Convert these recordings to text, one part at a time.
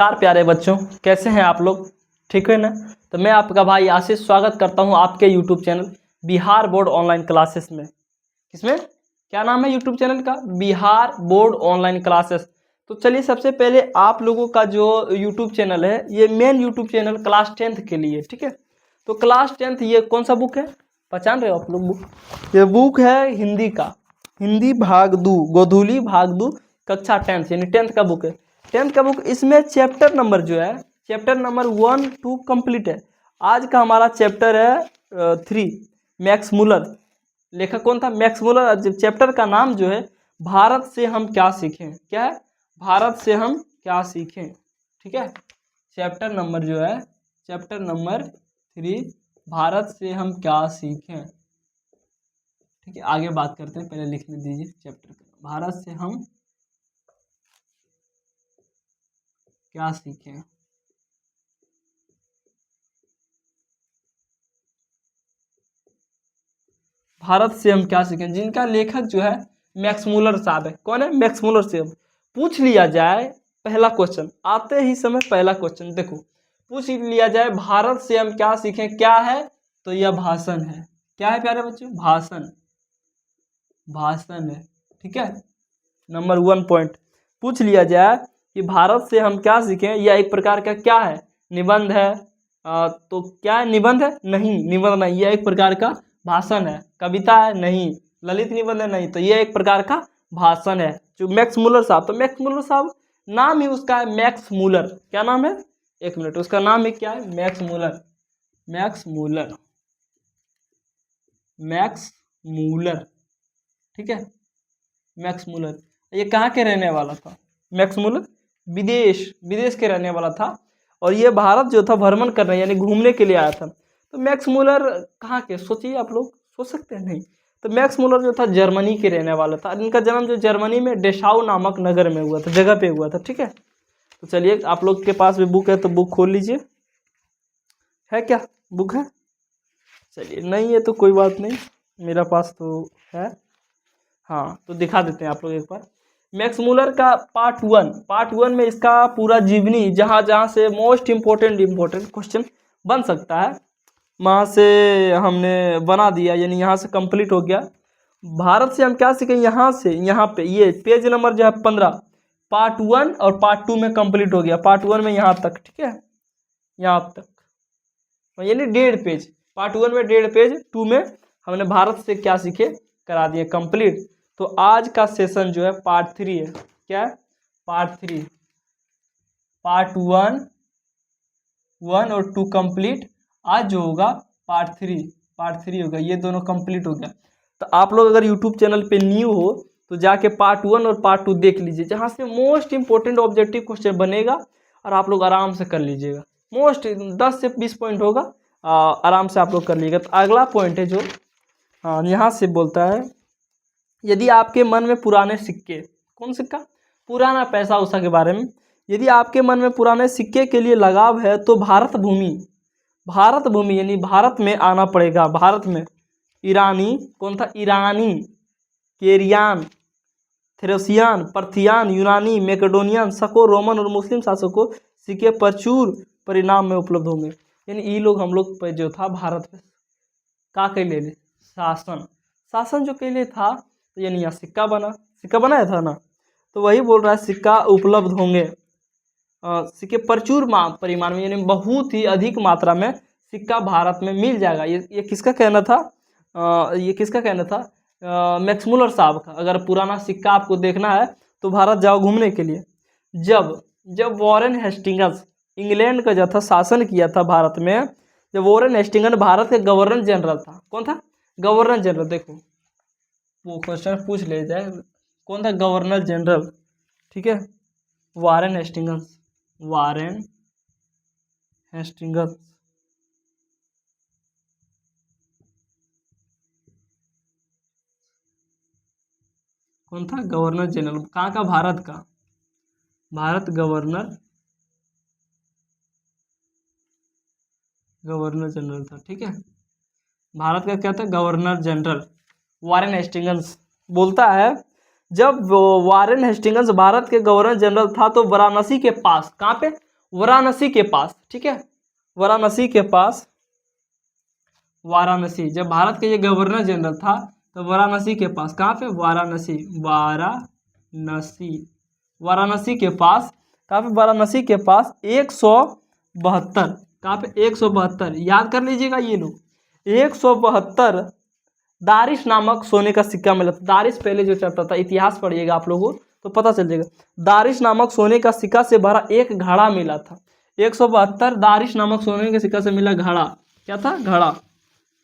नमस्कार प्यारे बच्चों, कैसे हैं आप लोग? ठीक है ना? तो मैं आपका भाई आशीष स्वागत करता हूं आपके YouTube channel Bihar board online classes में। किसमें? क्या नाम है यूट्यूब चैनल का? Bihar board online classes. तो चलिए सबसे पहले आप लोगों का जो यूट्यूब चैनल है ये main YouTube channel class 10th के लिए, ठीक है? तो क्लास 10th ये कौन सा बुक है? पहचान रहे हो आप लोग बुक? ये बुक है हिंदी का, हिंदी भाग 2, गोधूली भाग 2, कक्षा 10th यानी 10th का बुक है। 10th का बुक, इसमें चैप्टर नंबर जो है चैप्टर नंबर 1 2 कंप्लीट है। आज का हमारा चैप्टर है 3, मैक्स मूलर। लेखक कौन था? Max Muller. चैप्टर का नाम जो है भारत से हम क्या सीखें। क्या है? भारत से हम क्या सीखें, ठीक है? चैप्टर नंबर जो है चैप्टर नंबर 3, भारत से हम क्या सीखें, ठीक है? आगे बात करते हैं, पहले लिखने दीजिए चैप्टर का। भारत से हम क्या सीखें। भारत से हम क्या सीखें, जिनका लेखक जो है मैक्स मूलर साहब है। कौन है? मैक्स मूलर से। पूछ लिया जाए पहला क्वेश्चन, आते ही समय पहला क्वेश्चन देखो, पूछ लिया जाए भारत से हम क्या सीखें, क्या है? तो यह भाषण है। क्या है प्यारे बच्चों? भाषण। भाषण है, ठीक है? नंबर 1 पॉइंट पूछ लिया जाए कि भारत से हम क्या सीखें, यह एक प्रकार का क्या है? निबंध है। तो क्या है? निबंध है? नहीं, निबंध नहीं, यह एक प्रकार का भाषण है। कविता है? नहीं। ललित निबंध है? नहीं। तो यह एक प्रकार का भाषण है। जो मैक्स मूलर साहब, तो मैक्स मूलर साहब नाम ही उसका है मैक्स मूलर। क्या नाम है? एक मिनट, उसका नाम ही क्या है? Max Muller. Max Muller, Max Muller, ठीक है? मैक्स मूलर ये कहाँ के रहने वाला था? मैक्स मूलर विदेश के रहने वाला था, और ये भारत जो था भ्रमण करने यानी घूमने के लिए आया था। तो मैक्स मूलर कहाँ के? सोचिए, आप लोग सोच सकते हैं? नहीं। तो मैक्स मूलर जो था जर्मनी के रहने वाला था। इनका जन्म जो जर्मनी में डेशाउ नामक नगर में हुआ था, जगह पे हुआ था, ठीक है? तो चलिए, आप लोग के पास भी बुक है तो बुक खोल लीजिए। है क्या? बुक है? चलिए, नहीं है तो कोई बात नहीं, मेरा पास तो है। हाँ, तो दिखा देते हैं आप लोग एक बार। मैक्स मूलर का पार्ट 1 में इसका पूरा जीवनी, जहाँ जहाँ से मोस्ट इम्पोर्टेंट क्वेश्चन बन सकता है वहाँ से हमने बना दिया, यानी यहाँ से कंप्लीट हो गया। भारत से हम क्या सीखें, यहाँ से यहाँ पे ये पेज नंबर जो है 15, पार्ट 1 और पार्ट 2 में कंप्लीट हो गया। पार्ट 1 में यहाँ तक, ठीक है? यहाँ तक यानी 1.5 पेज। पार्ट 1 में 1.5 पेज, 2 में हमने भारत से क्या सीखे करा दिए कंप्लीट। तो आज का सेशन जो है पार्ट 3 है। क्या है? पार्ट 3। पार्ट 1 और 2 कंप्लीट। आज जो होगा पार्ट 3 होगा। ये दोनों कंप्लीट हो गया। तो आप लोग अगर यूट्यूब चैनल पे न्यू हो तो जाके पार्ट 1 और पार्ट 2 देख लीजिए, जहाँ से मोस्ट इंपॉर्टेंट ऑब्जेक्टिव क्वेश्चन बनेगा और आप लोग आराम से कर लीजिएगा। मोस्ट 10 से 20 पॉइंट होगा, आराम से आप लोग कर लीजिएगा। तो अगला पॉइंट है जो यहाँ से बोलता है, यदि आपके मन में पुराने सिक्के, कौन सिक्का? पुराना पैसा उसा के बारे में। यदि आपके मन में पुराने सिक्के के लिए लगाव है तो भारत भूमि यानी भारत में आना पड़ेगा। भारत में ईरानी, कौन था? ईरानी, केरियान, थ्रेसियान, पर्थियान, यूनानी, मैकेडोनियन, सको, रोमन और मुस्लिम शासकों सिक्के प्रचुर परिणाम में उपलब्ध होंगे। यानी ये लोग हम लोग पे जो था भारत में का के ले शासन जो के लिए था, तो यानी यहाँ सिक्का बनाया था ना, तो वही बोल रहा है सिक्का उपलब्ध होंगे। सिक्के प्रचुर परिमाण में यानी बहुत ही अधिक मात्रा में सिक्का भारत में मिल जाएगा। ये किसका कहना था? ये किसका कहना था? मैक्स मूलर साहब का। अगर पुराना सिक्का आपको देखना है तो भारत जाओ घूमने के लिए। जब वॉरेन हेस्टिंग्स इंग्लैंड का जो था शासन किया था भारत में, जब वॉरेन हेस्टिंग्स भारत के गवर्नर जनरल था। कौन था? Governor general. देखो वो क्वेश्चन पूछ ले जाए, कौन था गवर्नर जनरल, ठीक है? Warren Hastings. कौन था? Governor general. कहाँ का? भारत का। भारत गवर्नर जनरल था, ठीक है? भारत का क्या था? Governor general Warren Hastings. बोलता है जब वॉरेन हेस्टिंग्स भारत के गवर्नर जनरल था तो वाराणसी के पास, कहाँ पे? वाराणसी के पास, ठीक है, वाराणसी के पास, वाराणसी, जब भारत के ये गवर्नर जनरल था तो वाराणसी के पास, कहाँ पे, वाराणसी, वाराणसी, वाराणसी के पास, कहाँ पे, वाराणसी के पास 172, कहाँ पे, 172, याद कर लीजिएगा ये लोग, 172 दारिश नामक सोने का सिक्का मिला था। दारिश पहले जो चलता था, इतिहास पढ़िएगा आप लोगों तो पता चल जाएगा। दारिश नामक सोने का सिक्का से भरा एक घड़ा मिला था। 172 दारिश नामक सोने के सिक्का से मिला घड़ा, क्या था, घड़ा,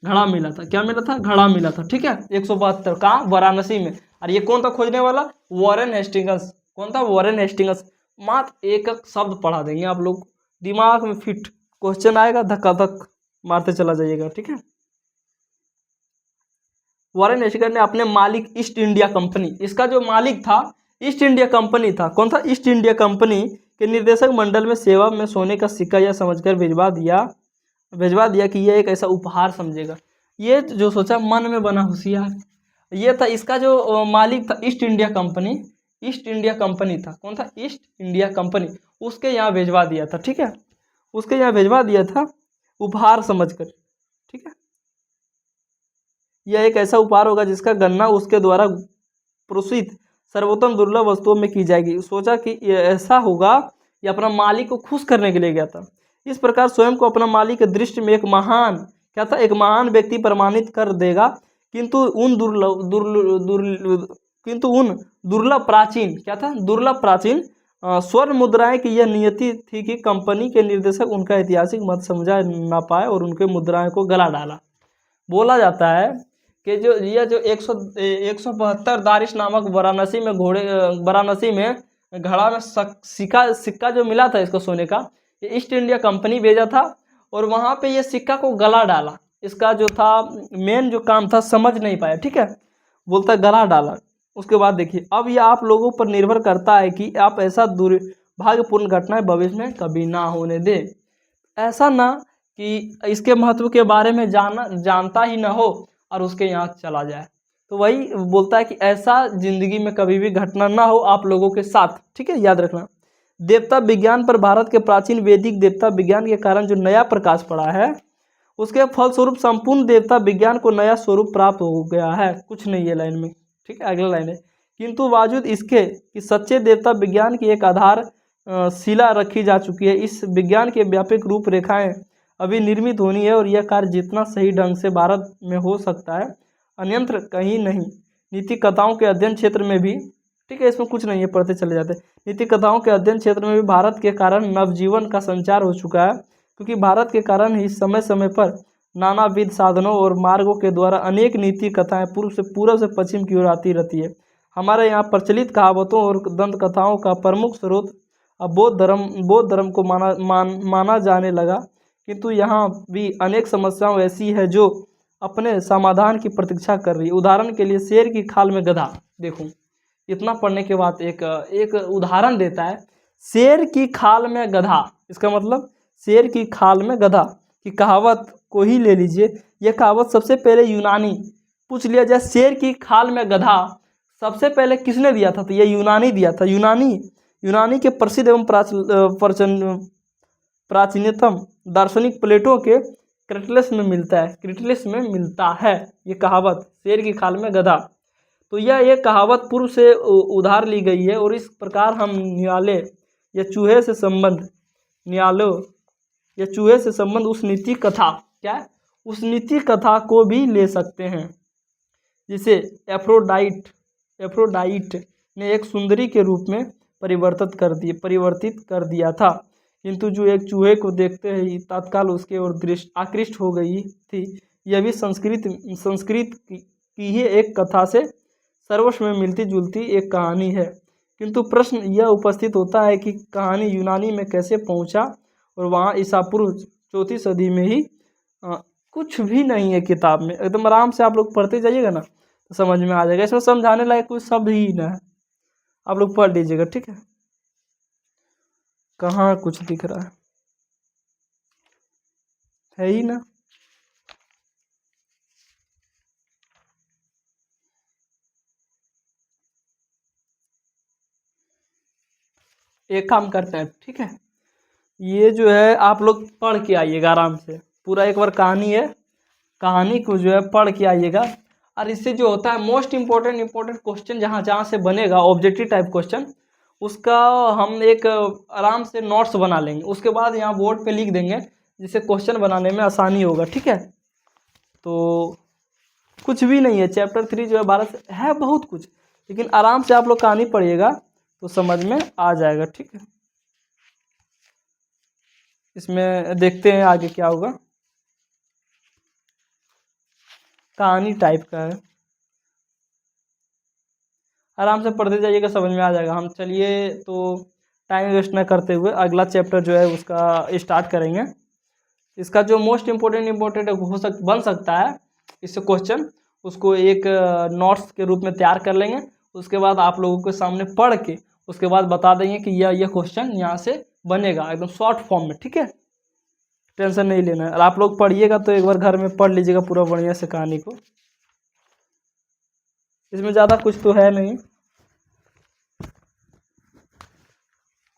घड़ा मिला था, क्या मिला था, घड़ा मिला था, ठीक है। 172 कहाँ, वाराणसी में। और ये कौन था खोजने वाला, वॉरेन हेस्टिंग्स, कौन था, वॉरेन हेस्टिंग्स। मात्र एक एक शब्द पढ़ा देंगे आप लोग, दिमाग में फिट, क्वेश्चन आएगा धक्का धक मारते चला जाइएगा, ठीक है। वॉरेन हेस्टिंग्स ने अपने मालिक ईस्ट इंडिया कंपनी, इसका जो मालिक था ईस्ट इंडिया कंपनी था, कौन था, ईस्ट इंडिया कंपनी के निर्देशक मंडल में सेवा में सोने का सिक्का यह समझकर भिजवा दिया कि यह एक ऐसा उपहार समझेगा। ये जो सोचा, मन में बना होशियार, ये था इसका जो मालिक था east India company, east India company था, कौन था, ईस्ट इंडिया कंपनी, उसके यहाँ भिजवा दिया था, ठीक है, उसके यहाँ भिजवा दिया था उपहार समझकर, ठीक है। यह एक ऐसा उपहार होगा जिसका गणना उसके द्वारा प्रोत्साहित सर्वोत्तम दुर्लभ वस्तुओं में की जाएगी। सोचा कि ये ऐसा होगा, ये अपना मालिक को खुश करने के लिए गया था। इस प्रकार स्वयं को अपना मालिक के दृष्टि में एक महान, क्या था, एक महान व्यक्ति प्रमाणित कर देगा। किंतु उन दुर्लभ प्राचीन, क्या था, दुर्लभ प्राचीन स्वर्ण मुद्राएं की यह नियति थी कि कंपनी के निर्देशक उनका ऐतिहासिक मत समझा ना पाए और उनके मुद्राएं को गला डाला। बोला जाता है कि जो यह जो 172 दारिश नामक वाराणसी में वाराणसी में घड़ा में सिक्का जो मिला था इसको सोने का, ये ईस्ट इंडिया कंपनी भेजा था और वहाँ पे ये सिक्का को गला डाला। इसका जो था मेन जो काम था समझ नहीं पाया, ठीक है, बोलता गला डाला। उसके बाद देखिए, अब ये आप लोगों पर निर्भर करता है कि आप ऐसा दुर्भाग्यपूर्ण घटनाएं भविष्य में कभी ना होने दें। ऐसा ना कि इसके महत्व के बारे में जानता ही ना हो और उसके यहाँ चला जाए। तो वही बोलता है कि ऐसा जिंदगी में कभी भी घटना ना हो आप लोगों के साथ, ठीक है, याद रखना। देवता विज्ञान पर भारत के प्राचीन वैदिक देवता विज्ञान के कारण जो नया प्रकाश पड़ा है, उसके फलस्वरूप संपूर्ण देवता विज्ञान को नया स्वरूप प्राप्त हो गया है। कुछ नहीं है लाइन में, ठीक है, अगला लाइन है, किंतु बावजूद इसके कि सच्चे देवता विज्ञान की एक आधार शिला रखी जा चुकी है। इस विज्ञान के व्यापक रूपरेखाएं अभी निर्मित होनी है और यह कार्य जितना सही ढंग से भारत में हो सकता है अन्यत्र कहीं नहीं। नीति कथाओं के अध्ययन क्षेत्र में भी, ठीक है, इसमें कुछ नहीं है, पढ़ते चले जाते। नीति कथाओं के अध्ययन क्षेत्र में भी भारत के कारण नवजीवन का संचार हो चुका है, क्योंकि भारत के कारण ही समय समय पर नानाविध साधनों और मार्गों के द्वारा अनेक नीति कथाएं पूर्व से पश्चिम की ओर आती रहती है। हमारे यहाँ प्रचलित कहावतों और दंत कथाओं का प्रमुख स्रोत अब बौद्ध धर्म को माना जाने लगा, किंतु यहाँ भी अनेक समस्याएं ऐसी है जो अपने समाधान की प्रतीक्षा कर रही है। उदाहरण के लिए शेर की खाल में गधा, देखो इतना पढ़ने के बाद एक उदाहरण देता है, शेर की खाल में गधा, इसका मतलब शेर की खाल में गधा की कहावत को ही ले लीजिए। यह कहावत सबसे पहले यूनानी, पूछ लिया जाए शेर की खाल में गधा सबसे पहले किसने दिया था, तो यह यूनानी दिया था। यूनानी के प्रसिद्ध एवं प्राचीनतम दार्शनिक प्लेटो के क्रिटलिस में मिलता है ये कहावत, शेर की खाल में गधा। तो यह एक कहावत पूर्व से उधार ली गई है और इस प्रकार हम न्यायालय या चूहे से संबंध उस नीति कथा, क्या है, उस नीति कथा को भी ले सकते हैं जिसे एफ्रोडाइट ने एक सुंदरी के रूप में परिवर्तित कर दिया था, किंतु जो एक चूहे को देखते ही तत्काल उसके ओर दृष्टि आकृष्ट हो गई थी। यह भी संस्कृत की ही एक कथा से सर्वस्व में मिलती जुलती एक कहानी है, किंतु प्रश्न यह उपस्थित होता है कि कहानी यूनानी में कैसे पहुंचा और वहाँ ईसा पूर्व 4वीं सदी में ही कुछ भी नहीं है किताब में। एकदम आराम से आप लोग पढ़ते जाइएगा ना तो समझ में आ जाएगा, इसमें समझाने लायक कोई शब्द ही ना है, आप लोग पढ़ लीजिएगा, ठीक है। कहाँ कुछ दिख रहा है ही ना। एक काम करते हैं, ठीक है, ये जो है आप लोग पढ़ के आइएगा आराम से, पूरा एक बार कहानी है, कहानी को जो है पढ़ के आइएगा। और इससे जो होता है मोस्ट इम्पोर्टेंट क्वेश्चन जहाँ जहाँ से बनेगा ऑब्जेक्टिव टाइप क्वेश्चन, उसका हम एक आराम से नोट्स बना लेंगे, उसके बाद यहाँ बोर्ड पे लिख देंगे, जिससे क्वेश्चन बनाने में आसानी होगा। ठीक है, तो कुछ भी नहीं है, चैप्टर 3 जो है 12 से है बहुत कुछ, लेकिन आराम से आप लोग कहानी पढ़िएगा तो समझ में आ जाएगा। ठीक है, इसमें देखते हैं आगे क्या होगा। कहानी टाइप का है, आराम से पढ़ते जाइएगा, समझ में आ जाएगा। हम चलिए तो टाइम वेस्ट न करते हुए अगला चैप्टर जो है उसका स्टार्ट करेंगे। इसका जो मोस्ट इम्पोर्टेंट बन सकता है इससे क्वेश्चन, उसको एक नोट्स के रूप में तैयार कर लेंगे। उसके बाद आप लोगों के सामने पढ़ के उसके बाद बता देंगे कि यह क्वेश्चन यहाँ से बनेगा एकदम शॉर्ट फॉर्म में। ठीक है, टेंशन नहीं लेना है। और आप लोग पढ़िएगा तो एक बार घर में पढ़ लीजिएगा पूरा बढ़िया से कहानी को, इसमें ज़्यादा कुछ तो है नहीं।